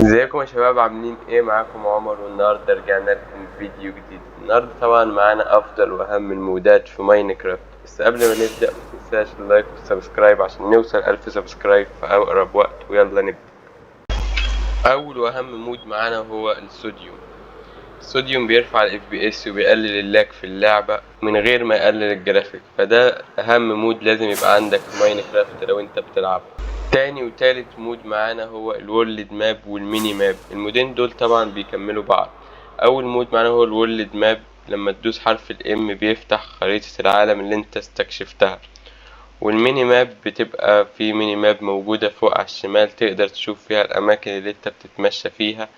ازيكم يا شباب، عاملين ايه؟ معاكم عمر، والنهارده رجعنا لكم فيديو جديد. النهارده طبعا معانا افضل واهم المودات في ماينكرافت. بس قبل ما نبدا متنساش اللايك والسبسكرايب عشان نوصل 1000 سبسكرايب في اقرب وقت. ويلا نبدا. اول واهم مود معانا هو الصوديوم. الصوديوم بيرفع الاف بي اس وبيقلل اللاج في اللعبه من غير ما يقلل الجرافيك، فده اهم مود لازم يبقى عندك في ماينكرافت لو انت بتلعب. تاني وتالت مود معانا هو الورلد ماب والميني ماب. المودين دول طبعا بيكملوا بعض. اول مود معانا هو الورلد ماب، لما تدوس حرف الام بيفتح خريطة العالم اللي انت استكشفتها. والميني ماب بتبقى في ميني ماب موجودة فوق على الشمال، تقدر تشوف فيها الاماكن اللي انت بتتمشى فيها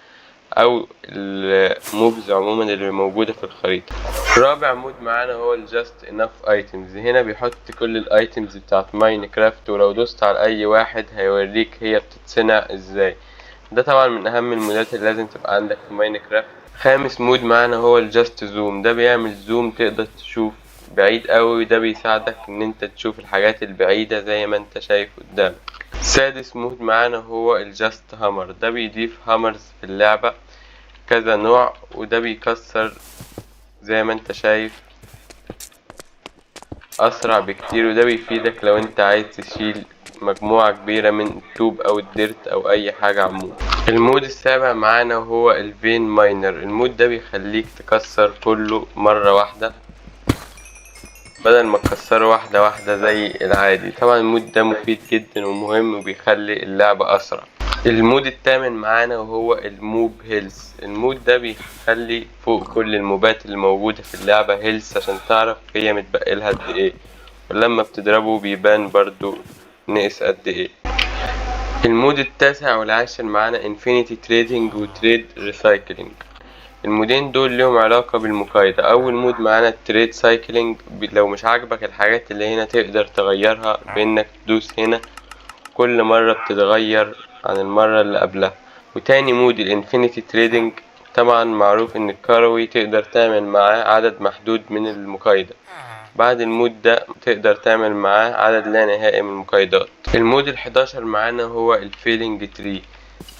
او الموبز عموما اللي موجودة في الخريطة. رابع مود معانا هو الجاست انف ايتمز. هنا بيحط كل الايتمز بتاعت ماينكرافت، ولو دوست على اي واحد هيوريك هي بتتصنع ازاي. ده طبعا من اهم المودات اللي لازم تبقى عندك في ماينكرافت. خامس مود معانا هو الجاست زوم. ده بيعمل زوم تقدر تشوف بعيد قوي، وده بيساعدك ان انت تشوف الحاجات البعيدة زي ما انت شايف قدامك. سادس مود معانا هو الجاست هامر. ده بيضيف هامرز في اللعبة كذا نوع، وده بيكسر زي ما انت شايف اسرع بكتير، وده بيفيدك لو انت عايز تشيل مجموعة كبيرة من الطوب او الديرت او اي حاجة عموما. المود السابع معانا هو الفين ماينر. المود ده بيخليك تكسر كله مرة واحدة بدل ما تكسره واحدة واحدة زي العادي. طبعا المود ده مفيد جدا ومهم وبيخلي اللعبة اسرع. المود الثامن معانا وهو الموب هيلث. المود ده بيخلي فوق كل الموبات اللي موجودة في اللعبة هيلث عشان تعرف هي متبقلها قد ايه، ولما بتضربه بيبان برضو نقص قد ايه. المود التاسع والعاشر معانا انفينيتي تريدنج وتريد ريسايكلينج. المودين دول لهم علاقة بالمقايضة. اول مود معانا التريد سايكلينج، لو مش عاجبك الحاجات اللي هنا تقدر تغيرها بانك تدوس هنا، كل مرة بتتغير عن المرة اللي قبلها. وتاني مود الانفينيتي تريدنج، طبعا معروف ان الكروي تقدر تعمل معاه عدد محدود من المقايضة. بعد المود ده تقدر تعمل معاه عدد لا نهائي من المقايضات. المود ال11 معانا هو الفيلينج تري.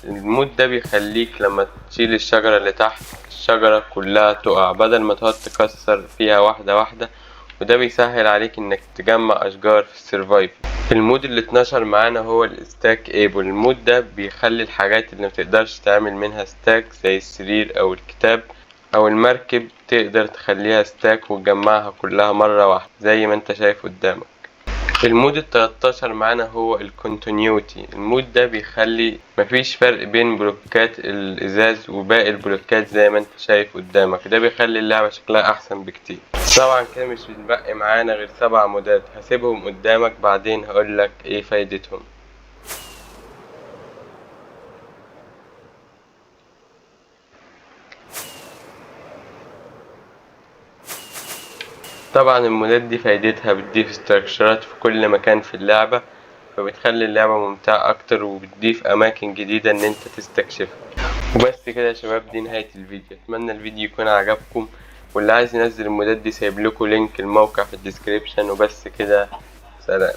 المود ده بيخليك لما تشيل الشجرة اللي تحت الشجرة كلها تقع بدل ما تقعد تكسر فيها واحدة واحدة، وده بيسهل عليك انك تجمع اشجار في السرفايف. المود ال12 معانا هو الستاك ايبل. المود ده بيخلي الحاجات اللي متقدرش تعمل منها ستاك زي السرير او الكتاب او المركب تقدر تخليها ستاك وتجمعها كلها مرة واحدة زي ما انت شايف قدامك. المود ال13 معانا هو الكونتينيوتي. المود ده بيخلي مفيش فرق بين بلوكات الازاز وباقي البلوكات زي ما انت شايف قدامك. ده بيخلي اللعبة شكلها احسن بكتير. طبعا كده مش بنبقي معانا غير 7 مودات، هسيبهم قدامك بعدين هقولك ايه فايدتهم. طبعا المودات دي فايدتها بتضيف استراكشرات في كل مكان في اللعبة، فبتخلي اللعبة ممتعة اكتر وبتضيف اماكن جديدة ان انت تستكشفها. وبس كده يا شباب، دي نهاية الفيديو. اتمنى الفيديو يكون عجبكم، واللي عايز ينزل المودات دي سايب لكم لينك الموقع في الديسكريبشن. وبس كده، سلام.